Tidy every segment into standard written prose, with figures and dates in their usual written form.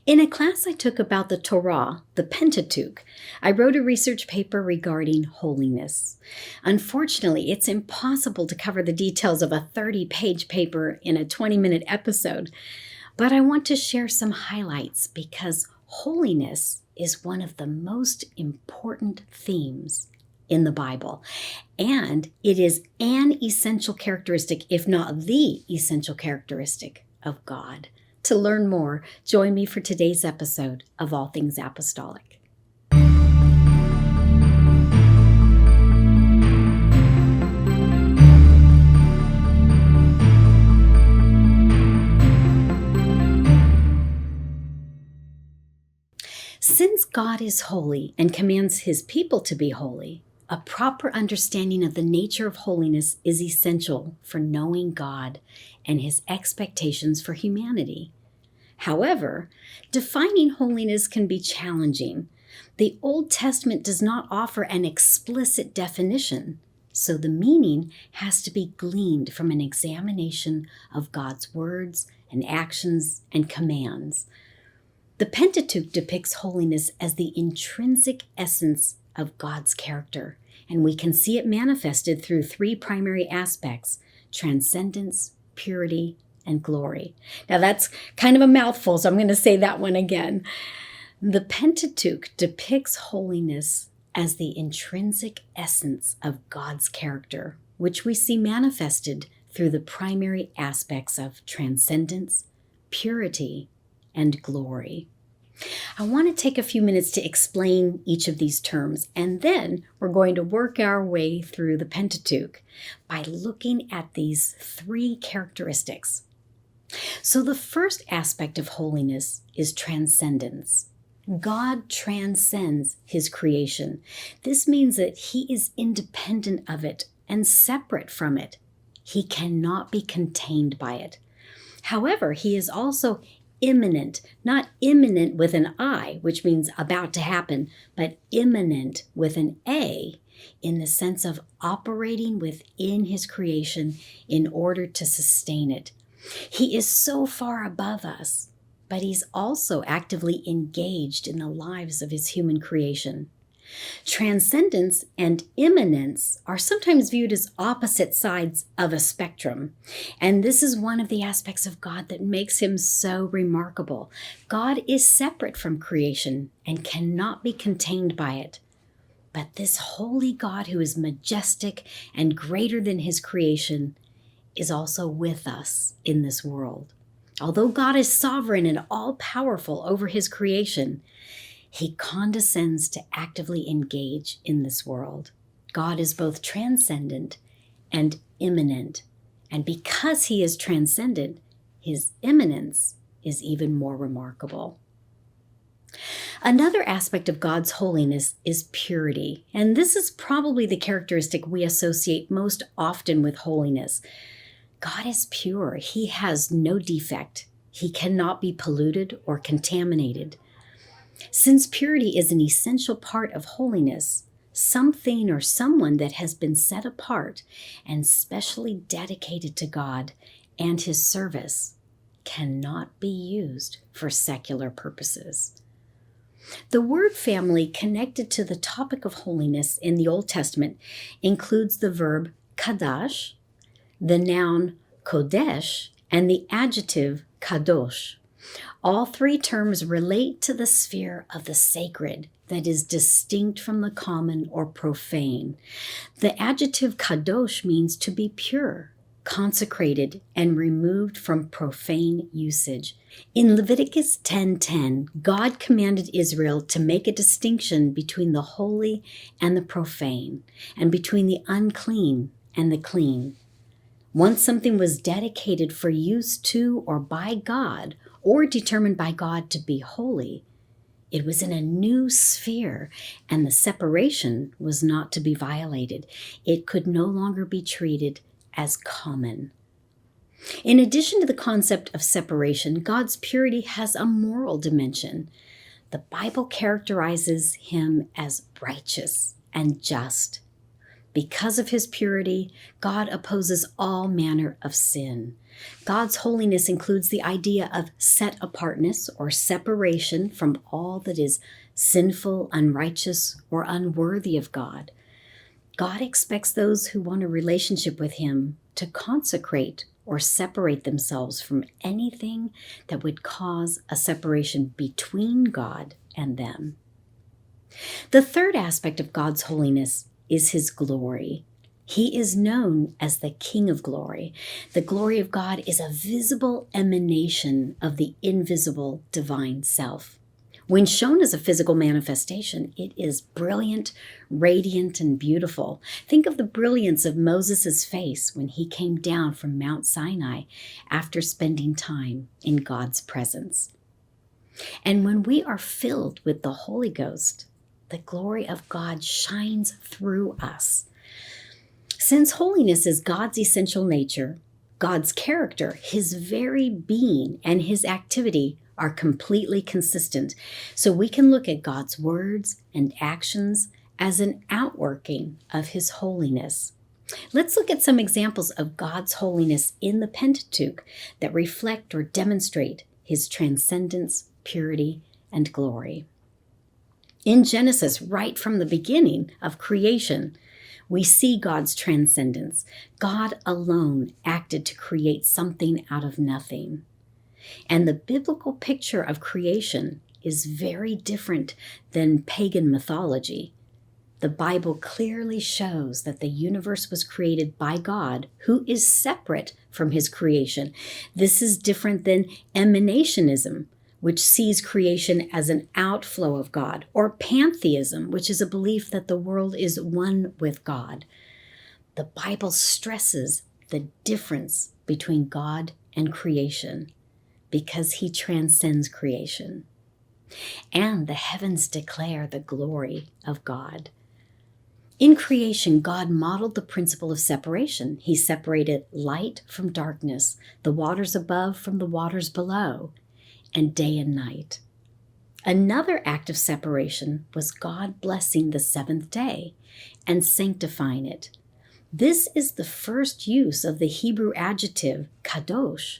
In a class I took about the Torah, the Pentateuch, I wrote a research paper regarding holiness. Unfortunately, it's impossible to cover the details of a 30-page paper in a 20-minute episode, but I want to share some highlights because holiness is one of the most important themes in the Bible, and it is an essential characteristic, if not the essential characteristic, of God. To learn more, join me for today's episode of All Things Apostolic. Since God is holy and commands His people to be holy, a proper understanding of the nature of holiness is essential for knowing God and His expectations for humanity. However, defining holiness can be challenging. The Old Testament does not offer an explicit definition, so the meaning has to be gleaned from an examination of God's words and actions and commands. The Pentateuch depicts holiness as the intrinsic essence of God's character, and we can see it manifested through three primary aspects: transcendence, purity, and glory. Now that's kind of a mouthful, so I'm going to say that one again. The Pentateuch depicts holiness as the intrinsic essence of God's character, which we see manifested through the primary aspects of transcendence, purity, and glory. I want to take a few minutes to explain each of these terms, and then we're going to work our way through the Pentateuch by looking at these three characteristics. So the first aspect of holiness is transcendence. God transcends His creation. This means that He is independent of it and separate from it. He cannot be contained by it. However, He is also immanent, not imminent with an I, which means about to happen, but immanent with an A, in the sense of operating within His creation in order to sustain it. He is so far above us, but He's also actively engaged in the lives of His human creation. Transcendence and immanence are sometimes viewed as opposite sides of a spectrum, and this is one of the aspects of God that makes Him so remarkable. God is separate from creation and cannot be contained by it. But this holy God, who is majestic and greater than His creation, is also with us in this world. Although God is sovereign and all-powerful over His creation, He condescends to actively engage in this world. God is both transcendent and immanent, and because He is transcendent, His immanence is even more remarkable. Another aspect of God's holiness is purity, and this is probably the characteristic we associate most often with holiness. God is pure. He has no defect. He cannot be polluted or contaminated. Since purity is an essential part of holiness, something or someone that has been set apart and specially dedicated to God and His service cannot be used for secular purposes. The word family connected to the topic of holiness in the Old Testament includes the verb kadash, the noun kodesh, and the adjective kadosh. All three terms relate to the sphere of the sacred that is distinct from the common or profane. The adjective kadosh means to be pure, consecrated, and removed from profane usage. In Leviticus 10:10, God commanded Israel to make a distinction between the holy and the profane, and between the unclean and the clean. Once something was dedicated for use to or by God, or determined by God to be holy, it was in a new sphere, and the separation was not to be violated. It could no longer be treated as common. In addition to the concept of separation, God's purity has a moral dimension. The Bible characterizes Him as righteous and just. Because of his purity, God opposes all manner of sin. God's holiness includes the idea of set-apartness or separation from all that is sinful, unrighteous, or unworthy of God. God expects those who want a relationship with him to consecrate or separate themselves from anything that would cause a separation between God and them. The third aspect of God's holiness is his glory. He is known as the King of Glory. The glory of God is a visible emanation of the invisible divine self. When shown as a physical manifestation, it is brilliant, radiant, and beautiful. Think of the brilliance of Moses' face when he came down from Mount Sinai after spending time in God's presence. And when we are filled with the Holy Ghost, the glory of God shines through us. Since holiness is God's essential nature, God's character, his very being, and his activity are completely consistent. So we can look at God's words and actions as an outworking of his holiness. Let's look at some examples of God's holiness in the Pentateuch that reflect or demonstrate his transcendence, purity, and glory. In Genesis, right from the beginning of creation, we see God's transcendence. God alone acted to create something out of nothing. And the biblical picture of creation is very different than pagan mythology. The Bible clearly shows that the universe was created by God, who is separate from his creation. This is different than emanationism, which sees creation as an outflow of God, or pantheism, which is a belief that the world is one with God. The Bible stresses the difference between God and creation because he transcends creation. And the heavens declare the glory of God. In creation, God modeled the principle of separation. He separated light from darkness, the waters above from the waters below, and day and night. Another act of separation was God blessing the seventh day and sanctifying it. This is the first use of the Hebrew adjective kadosh,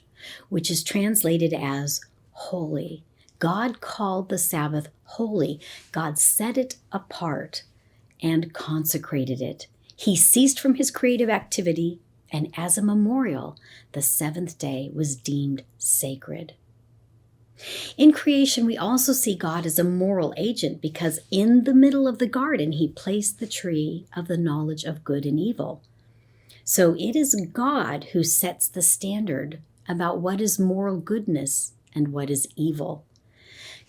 which is translated as holy. God called the Sabbath holy. God set it apart and consecrated it. He ceased from his creative activity, and as a memorial, the seventh day was deemed sacred. In creation, we also see God as a moral agent because in the middle of the garden, he placed the tree of the knowledge of good and evil. So it is God who sets the standard about what is moral goodness and what is evil.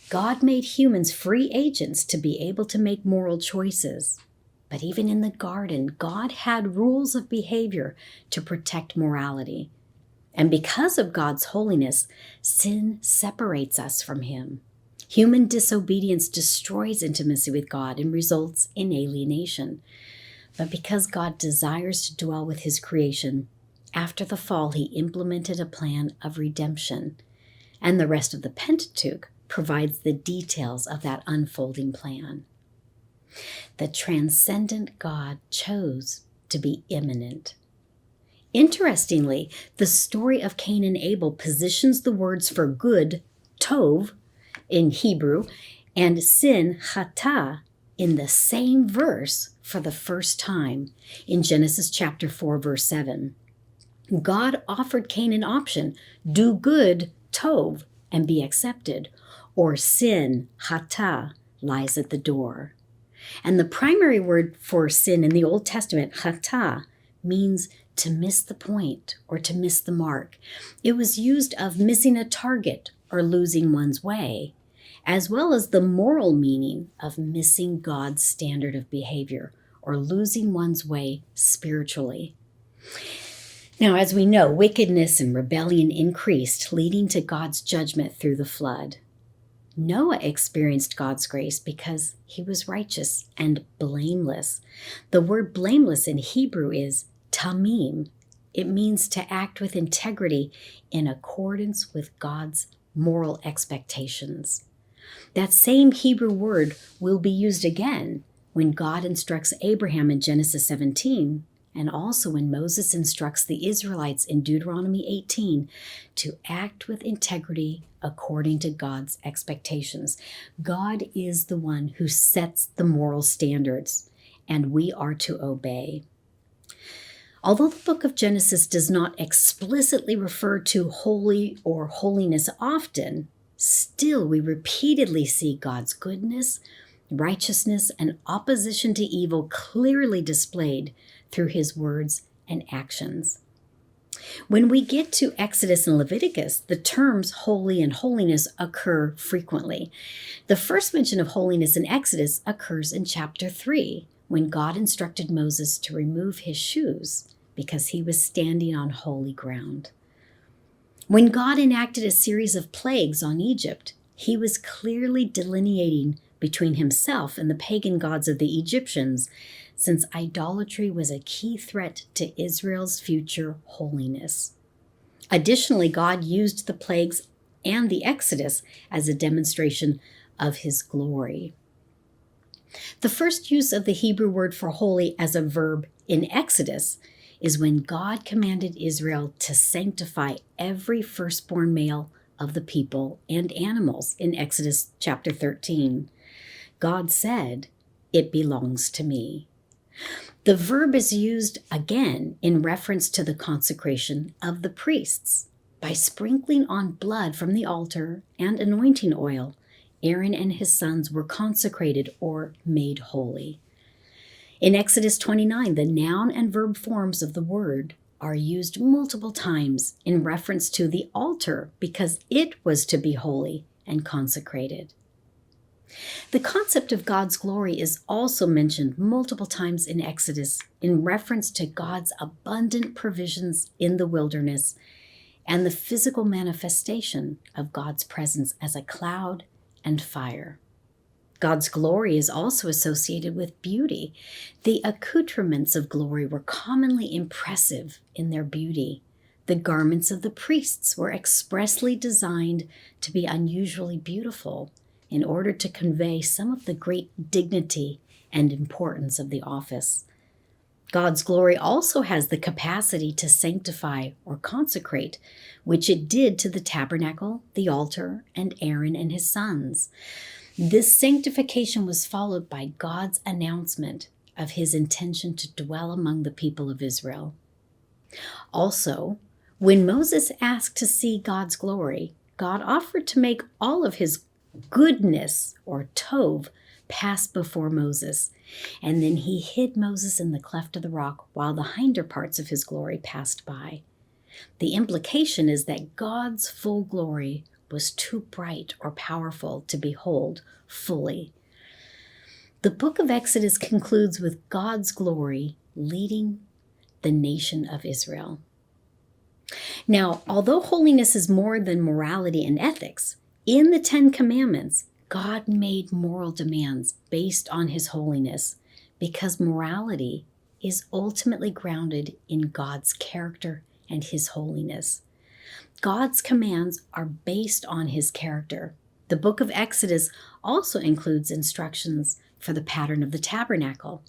God made humans free agents to be able to make moral choices. But even in the garden, God had rules of behavior to protect morality. And because of God's holiness, sin separates us from him. Human disobedience destroys intimacy with God and results in alienation. But because God desires to dwell with his creation, after the fall, he implemented a plan of redemption. And the rest of the Pentateuch provides the details of that unfolding plan. The transcendent God chose to be immanent. Interestingly, the story of Cain and Abel positions the words for good, tov, in Hebrew, and sin, chata, in the same verse for the first time in Genesis chapter 4, verse 7. God offered Cain an option: do good, tov, and be accepted, or sin, chata, lies at the door. And the primary word for sin in the Old Testament, chata, means to miss the point or to miss the mark. It was used of missing a target or losing one's way, as well as the moral meaning of missing God's standard of behavior or losing one's way spiritually. Now, as we know, wickedness and rebellion increased, leading to God's judgment through the flood. Noah experienced God's grace because he was righteous and blameless. The word blameless in Hebrew is tamim. It means to act with integrity in accordance with God's moral expectations. That same Hebrew word will be used again when God instructs Abraham in Genesis 17, and also when Moses instructs the Israelites in Deuteronomy 18 to act with integrity according to God's expectations. God is the one who sets the moral standards, and we are to obey. Although the book of Genesis does not explicitly refer to holy or holiness often, still we repeatedly see God's goodness, righteousness, and opposition to evil clearly displayed through his words and actions. When we get to Exodus and Leviticus, the terms holy and holiness occur frequently. The first mention of holiness in Exodus occurs in chapter 3, when God instructed Moses to remove his shoes because he was standing on holy ground. When God enacted a series of plagues on Egypt, he was clearly delineating between himself and the pagan gods of the Egyptians, since idolatry was a key threat to Israel's future holiness. Additionally, God used the plagues and the Exodus as a demonstration of his glory. The first use of the Hebrew word for holy as a verb in Exodus is when God commanded Israel to sanctify every firstborn male of the people and animals in Exodus chapter 13. God said, "It belongs to me." The verb is used again in reference to the consecration of the priests. By sprinkling on blood from the altar and anointing oil, Aaron and his sons were consecrated or made holy. In Exodus 29, the noun and verb forms of the word are used multiple times in reference to the altar because it was to be holy and consecrated. The concept of God's glory is also mentioned multiple times in Exodus in reference to God's abundant provisions in the wilderness and the physical manifestation of God's presence as a cloud and fire. God's glory is also associated with beauty. The accoutrements of glory were commonly impressive in their beauty. The garments of the priests were expressly designed to be unusually beautiful in order to convey some of the great dignity and importance of the office. God's glory also has the capacity to sanctify or consecrate, which it did to the tabernacle, the altar, and Aaron and his sons. This sanctification was followed by God's announcement of his intention to dwell among the people of Israel. Also, when Moses asked to see God's glory, God offered to make all of his goodness, or tov, pass before Moses, and then he hid Moses in the cleft of the rock while the hinder parts of his glory passed by. The implication is that God's full glory was too bright or powerful to behold fully. The book of Exodus concludes with God's glory leading the nation of Israel. Now, although holiness is more than morality and ethics, in the Ten Commandments, God made moral demands based on his holiness because morality is ultimately grounded in God's character and his holiness. God's commands are based on his character. The book of Exodus also includes instructions for the pattern of the tabernacle,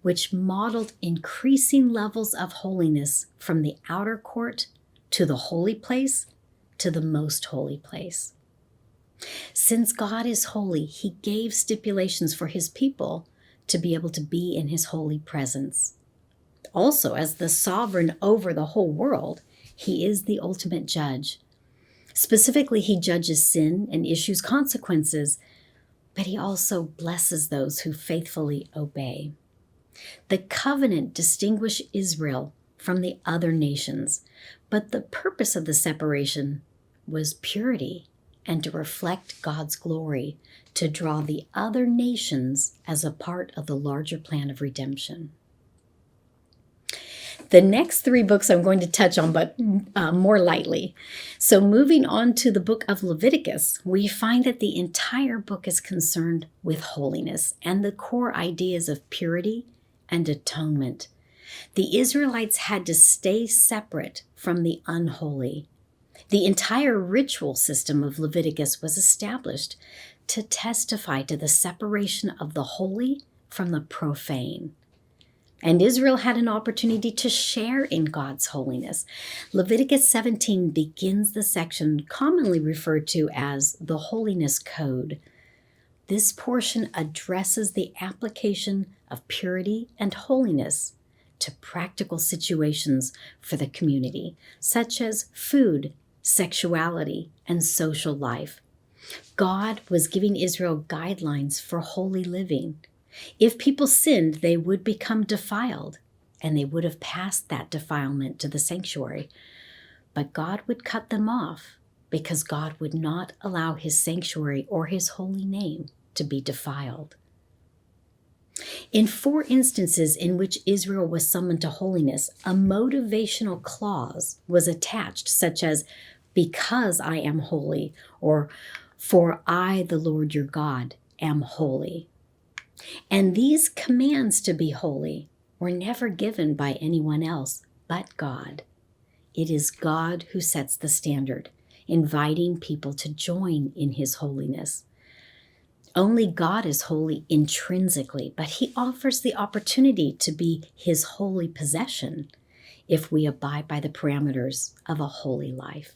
which modeled increasing levels of holiness from the outer court to the holy place to the most holy place. Since God is holy, he gave stipulations for his people to be able to be in his holy presence. Also, as the sovereign over the whole world, he is the ultimate judge. Specifically, he judges sin and issues consequences, but he also blesses those who faithfully obey. The covenant distinguished Israel from the other nations, but the purpose of the separation was purity and to reflect God's glory, to draw the other nations as a part of the larger plan of redemption. The next three books I'm going to touch on, but more lightly. So moving on to the book of Leviticus, we find that the entire book is concerned with holiness and the core ideas of purity and atonement. The Israelites had to stay separate from the unholy. The entire ritual system of Leviticus was established to testify to the separation of the holy from the profane. And Israel had an opportunity to share in God's holiness. Leviticus 17 begins the section commonly referred to as the Holiness Code. This portion addresses the application of purity and holiness to practical situations for the community, such as food, sexuality, and social life. God was giving Israel guidelines for holy living. If people sinned, they would become defiled, and they would have passed that defilement to the sanctuary. But God would cut them off because God would not allow his sanctuary or his holy name to be defiled. In 4 instances in which Israel was summoned to holiness, a motivational clause was attached, such as, "Because I am holy," or "For I, the Lord your God, am holy." And these commands to be holy were never given by anyone else but God. It is God who sets the standard, inviting people to join in his holiness. Only God is holy intrinsically, but he offers the opportunity to be his holy possession if we abide by the parameters of a holy life.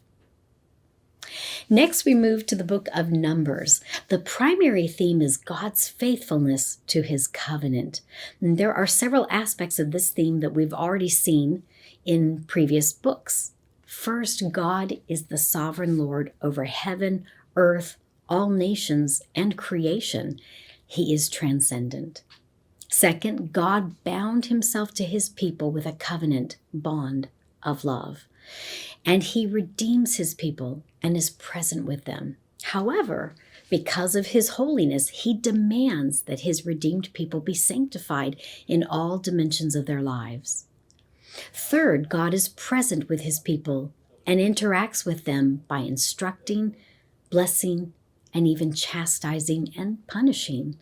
Next, we move to the book of Numbers. The primary theme is God's faithfulness to his covenant. And there are several aspects of this theme that we've already seen in previous books. First, God is the sovereign Lord over heaven, earth, all nations, and creation. He is transcendent. Second, God bound himself to his people with a covenant bond of love, and he redeems his people and is present with them. However, because of his holiness, he demands that his redeemed people be sanctified in all dimensions of their lives. Third, God is present with his people and interacts with them by instructing, blessing, and even chastising and punishing.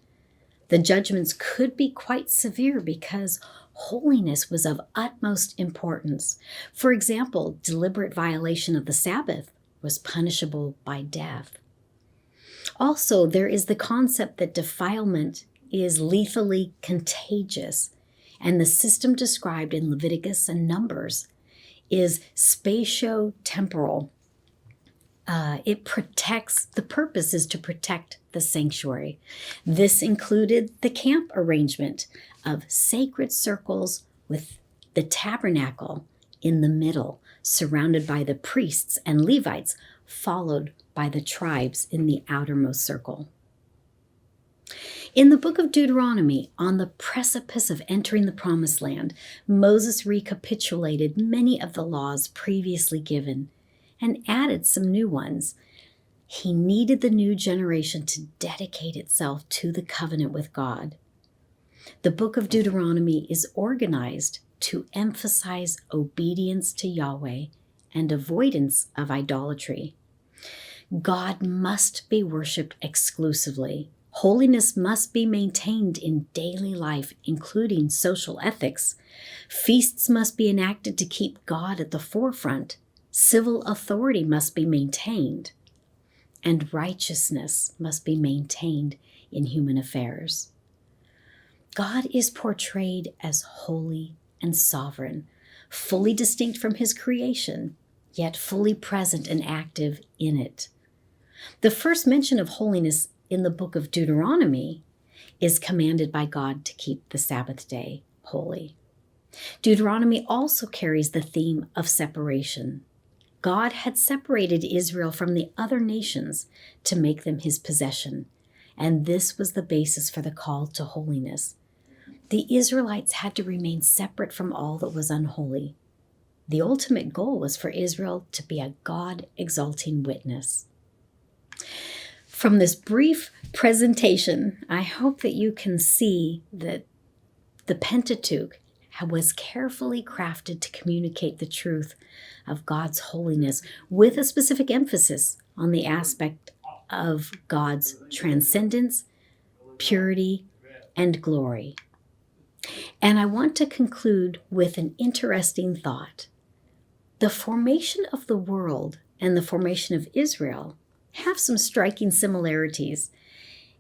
The judgments could be quite severe because holiness was of utmost importance. For example, deliberate violation of the Sabbath was punishable by death. Also, there is the concept that defilement is lethally contagious, and the system described in Leviticus and Numbers is spatio-temporal. The purpose is to protect the sanctuary. This included the camp arrangement of sacred circles with the tabernacle in the middle, surrounded by the priests and Levites, followed by the tribes in the outermost circle. In the book of Deuteronomy, on the precipice of entering the promised land, Moses recapitulated many of the laws previously given and added some new ones. He needed the new generation to dedicate itself to the covenant with God. The book of Deuteronomy is organized to emphasize obedience to Yahweh and avoidance of idolatry. God must be worshiped exclusively. Holiness must be maintained in daily life, including social ethics. Feasts must be enacted to keep God at the forefront. Civil authority must be maintained, and righteousness must be maintained in human affairs. God is portrayed as holy and sovereign, fully distinct from his creation, yet fully present and active in it. The first mention of holiness in the book of Deuteronomy is commanded by God to keep the Sabbath day holy. Deuteronomy also carries the theme of separation. God had separated Israel from the other nations to make them his possession, and this was the basis for the call to holiness. The Israelites had to remain separate from all that was unholy. The ultimate goal was for Israel to be a God-exalting witness. From this brief presentation, I hope that you can see that the Pentateuch was carefully crafted to communicate the truth of God's holiness with a specific emphasis on the aspect of God's transcendence, purity, and glory. And I want to conclude with an interesting thought. The formation of the world and the formation of Israel have some striking similarities.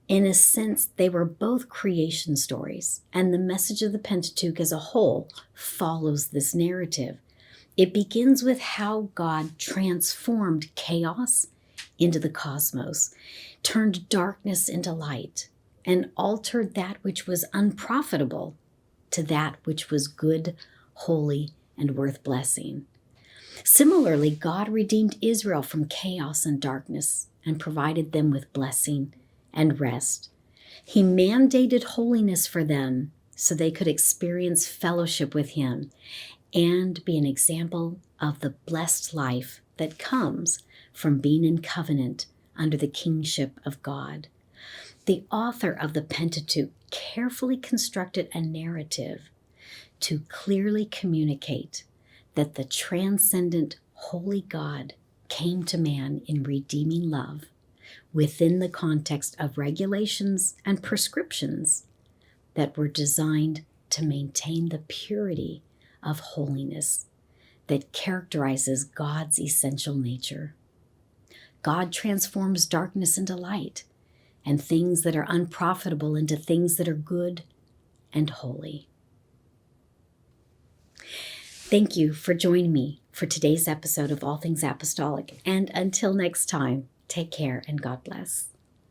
In a sense, they were both creation stories, and the message of the Pentateuch as a whole follows this narrative. It begins with how God transformed chaos into the cosmos, turned darkness into light, and altered that which was unprofitable to that which was good, holy, and worth blessing. Similarly, God redeemed Israel from chaos and darkness and provided them with blessing and rest. He mandated holiness for them so they could experience fellowship with Him and be an example of the blessed life that comes from being in covenant under the kingship of God. The author of the Pentateuch carefully constructed a narrative to clearly communicate that the transcendent holy God came to man in redeeming love within the context of regulations and prescriptions that were designed to maintain the purity of holiness that characterizes God's essential nature. God transforms darkness into light and things that are unprofitable into things that are good and holy. Thank you for joining me for today's episode of All Things Apostolic. And until next time, take care and God bless.